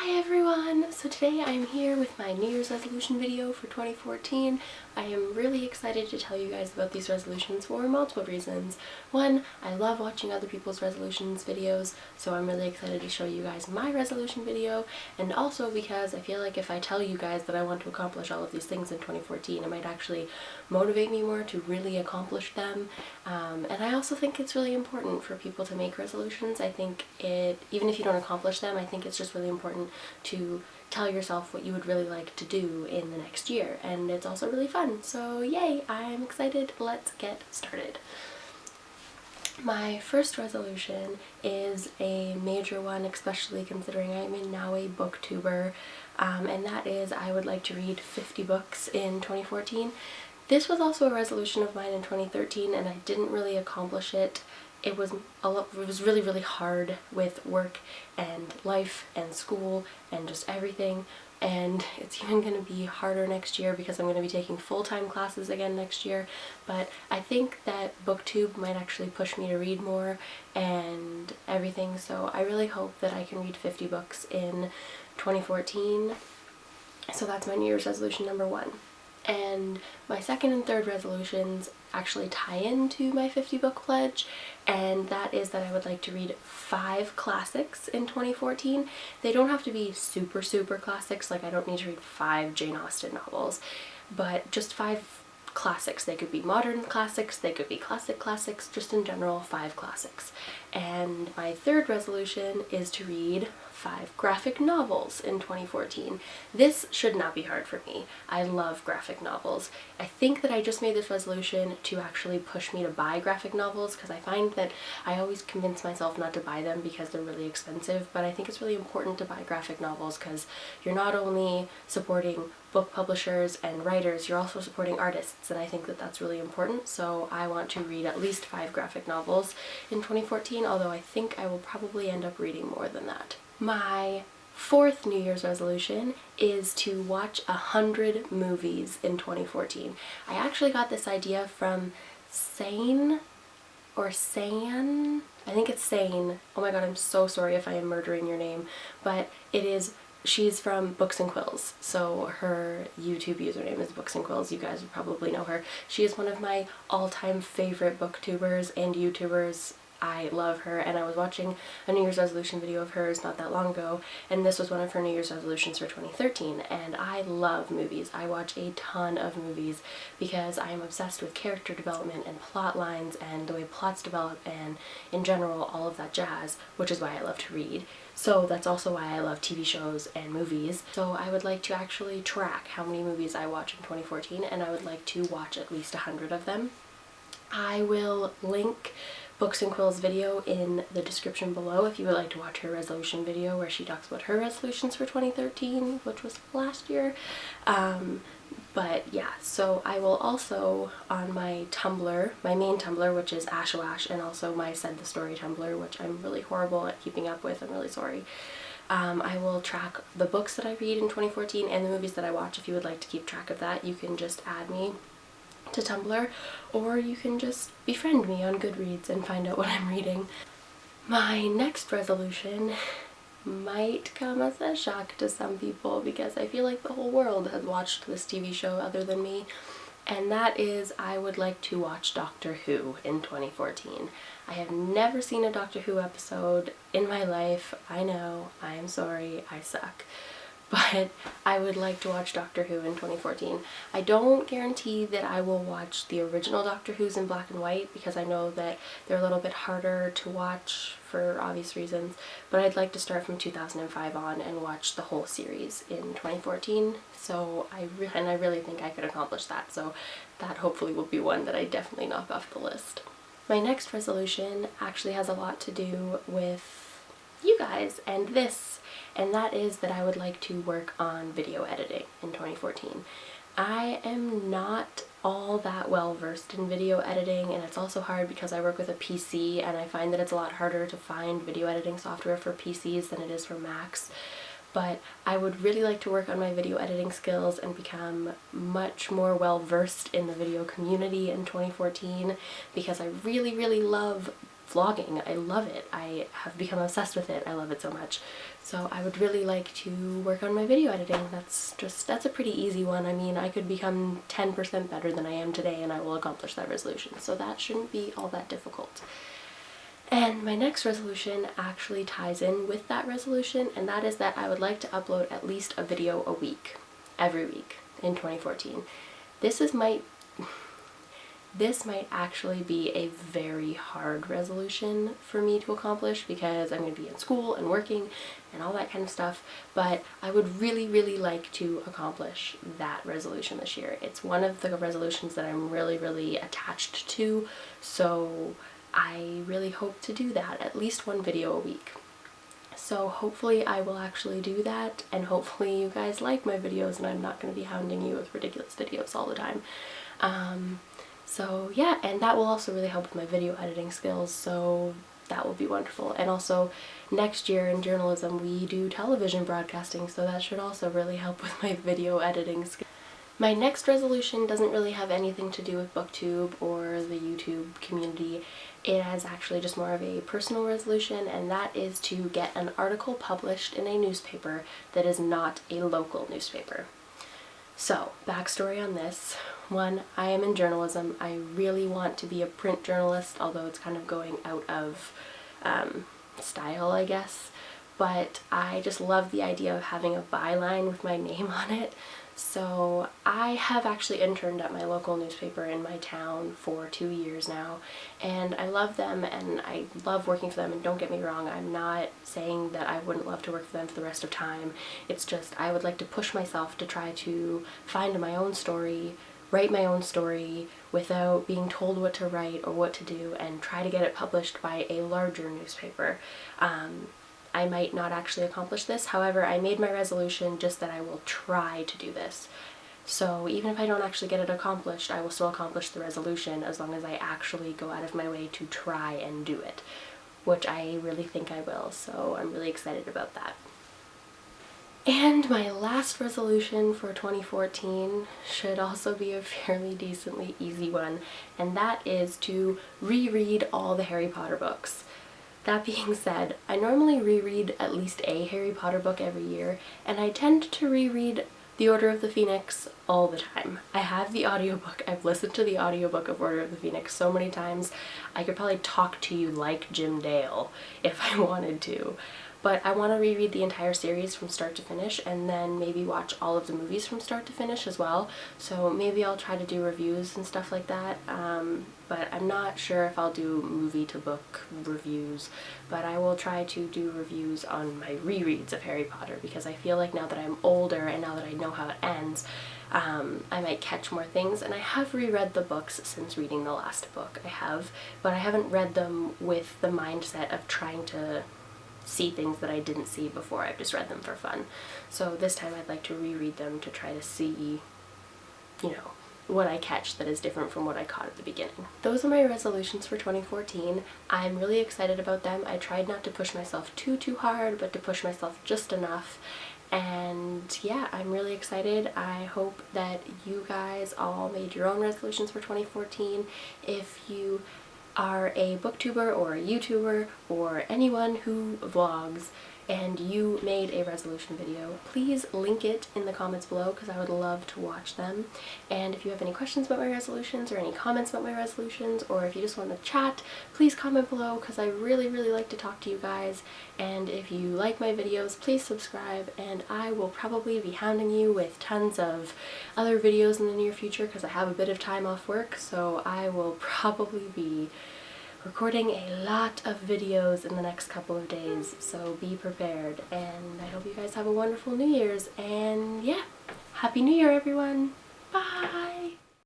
Hi everyone! So today I'm here with my New Year's resolution video for 2014. I am really excited to tell you guys about these resolutions for multiple reasons. One, I love watching other people's resolutions videos, so I'm really excited to show you guys my resolution video, and also because I feel like if I tell you guys that I want to accomplish all of these things in 2014, it might actually motivate me more to really accomplish them. And I also think it's really important for people to make resolutions. I think even if you don't accomplish them, I think it's just really important to tell yourself what you would really like to do in the next year, and it's also really fun. So yay, I'm excited. Let's get started. My first resolution is a major one, especially considering I'm now a booktuber, and that is I would like to read 50 books in 2014. This was also a resolution of mine in 2013, and I didn't really accomplish it. It was really, really hard with work and life and school and just everything, and it's even going to be harder next year because I'm going to be taking full-time classes again next year. But I think that booktube might actually push me to read more and everything, so I really hope that I can read 50 books in 2014. So that's my New Year's resolution number one. And my second and third resolutions actually tie into my 50 book pledge, and that is that I would like to read 5 classics in 2014. They don't have to be super classics, like I don't need to read 5 Jane Austen novels, but just 5 classics. They could be modern classics, they could be classics, just in general 5 classics. And my third resolution is to read 5 graphic novels in 2014. This should not be hard for me. I love graphic novels. I think that I just made this resolution to actually push me to buy graphic novels, because I find that I always convince myself not to buy them because they're really expensive, but I think it's really important to buy graphic novels because you're not only supporting book publishers and writers, you're also supporting artists, and I think that that's really important. So I want to read at least 5 graphic novels in 2014, although I think I will probably end up reading more than that. My fourth New Year's resolution is to watch 100 movies in 2014. I actually got this idea from Sane, or San? I think it's Sane. Oh my god, I'm so sorry if I am murdering your name, but it is. She's from Books and Quills, so her YouTube username is Books and Quills. You guys would probably know her. She is one of my all-time favorite booktubers and YouTubers. I love her, and I was watching a New Year's resolution video of hers not that long ago, and this was one of her New Year's resolutions for 2013, and I love movies. I watch a ton of movies because I am obsessed with character development and plot lines and the way plots develop and, in general, all of that jazz, which is why I love to read. So that's also why I love TV shows and movies. So I would like to actually track how many movies I watch in 2014, and I would like to watch at least 100 of them. I will link Books and Quills video in the description below if you would like to watch her resolution video where she talks about her resolutions for 2013, which was last year. But yeah, so I will also, on my Tumblr, my main Tumblr, which is Ashoash, and also my Said the Story Tumblr, which I'm really horrible at keeping up with, I'm really sorry. I will track the books that I read in 2014 and the movies that I watch. If you would like to keep track of that, you can just add me to Tumblr, or you can just befriend me on Goodreads and find out what I'm reading. My next resolution might come as a shock to some people because I feel like the whole world has watched this TV show other than me, and that is I would like to watch Doctor Who in 2014. I have never seen a Doctor Who episode in my life. I know, I am sorry, I suck. But I would like to watch Doctor Who in 2014. I don't guarantee that I will watch the original Doctor Who's in black and white because I know that they're a little bit harder to watch for obvious reasons, but I'd like to start from 2005 on and watch the whole series in 2014. So I really think I could accomplish that, so that hopefully will be one that I definitely knock off the list. My next resolution actually has a lot to do with you guys and this, and that is that I would like to work on video editing in 2014. I am not all that well versed in video editing, and it's also hard because I work with a PC and I find that it's a lot harder to find video editing software for PCs than it is for Macs. But I would really like to work on my video editing skills and become much more well versed in the video community in 2014 because I really love vlogging. I love it. I have become obsessed with it. I love it so much. So I would really like to work on my video editing. That's a pretty easy one. I mean, I could become 10% better than I am today and I will accomplish that resolution. So that shouldn't be all that difficult. And my next resolution actually ties in with that resolution, and that is that I would like to upload at least a video a week, every week in 2014. This might actually be a very hard resolution for me to accomplish because I'm going to be in school and working and all that kind of stuff, but I would really, really like to accomplish that resolution this year. It's one of the resolutions that I'm really, really attached to, so I really hope to do that, at least one video a week. So hopefully I will actually do that, and hopefully you guys like my videos and I'm not going to be hounding you with ridiculous videos all the time. So yeah, and that will also really help with my video editing skills, so that will be wonderful. And also next year in journalism we do television broadcasting, so that should also really help with my video editing skills. My next resolution doesn't really have anything to do with BookTube or the YouTube community. It is actually just more of a personal resolution, and that is to get an article published in a newspaper that is not a local newspaper. So, backstory on this. One, I am in journalism. I really want to be a print journalist, although it's kind of going out of style, I guess. But I just love the idea of having a byline with my name on it. So I have actually interned at my local newspaper in my town for 2 years now, and I love them and I love working for them, and don't get me wrong, I'm not saying that I wouldn't love to work for them for the rest of time. It's just I would like to push myself to try to find my own story, write my own story without being told what to write or what to do, and try to get it published by a larger newspaper. I might not actually accomplish this, however, I made my resolution just that I will try to do this. So even if I don't actually get it accomplished, I will still accomplish the resolution as long as I actually go out of my way to try and do it, which I really think I will, so I'm really excited about that. And my last resolution for 2014 should also be a fairly decently easy one, and that is to reread all the Harry Potter books. That being said, I normally reread at least a Harry Potter book every year, and I tend to reread The Order of the Phoenix all the time. I have the audiobook. I've listened to the audiobook of Order of the Phoenix so many times. I could probably talk to you like Jim Dale if I wanted to. But I want to reread the entire series from start to finish, and then maybe watch all of the movies from start to finish as well. So maybe I'll try to do reviews and stuff like that. But I'm not sure if I'll do movie to book reviews, but I will try to do reviews on my rereads of Harry Potter, because I feel like now that I'm older and now that I know how it ends, I might catch more things. And I have reread the books since reading the last book. I have, but I haven't read them with the mindset of trying to see things that I didn't see before. I've just read them for fun. So this time I'd like to reread them to try to see, you know, what I catch that is different from what I caught at the beginning. Those are my resolutions for 2014. I'm really excited about them. I tried not to push myself too hard, but to push myself just enough. And yeah, I'm really excited. I hope that you guys all made your own resolutions for 2014. If you are a booktuber or a YouTuber or anyone who vlogs and you made a resolution video, please link it in the comments below because I would love to watch them. And if you have any questions about my resolutions or any comments about my resolutions, or if you just want to chat, please comment below because I really like to talk to you guys. And if you like my videos, please subscribe, and I will probably be hounding you with tons of other videos in the near future because I have a bit of time off work, so I will probably be recording a lot of videos in the next couple of days, so be prepared. And I hope you guys have a wonderful New Year's, and yeah, Happy New Year everyone! Bye!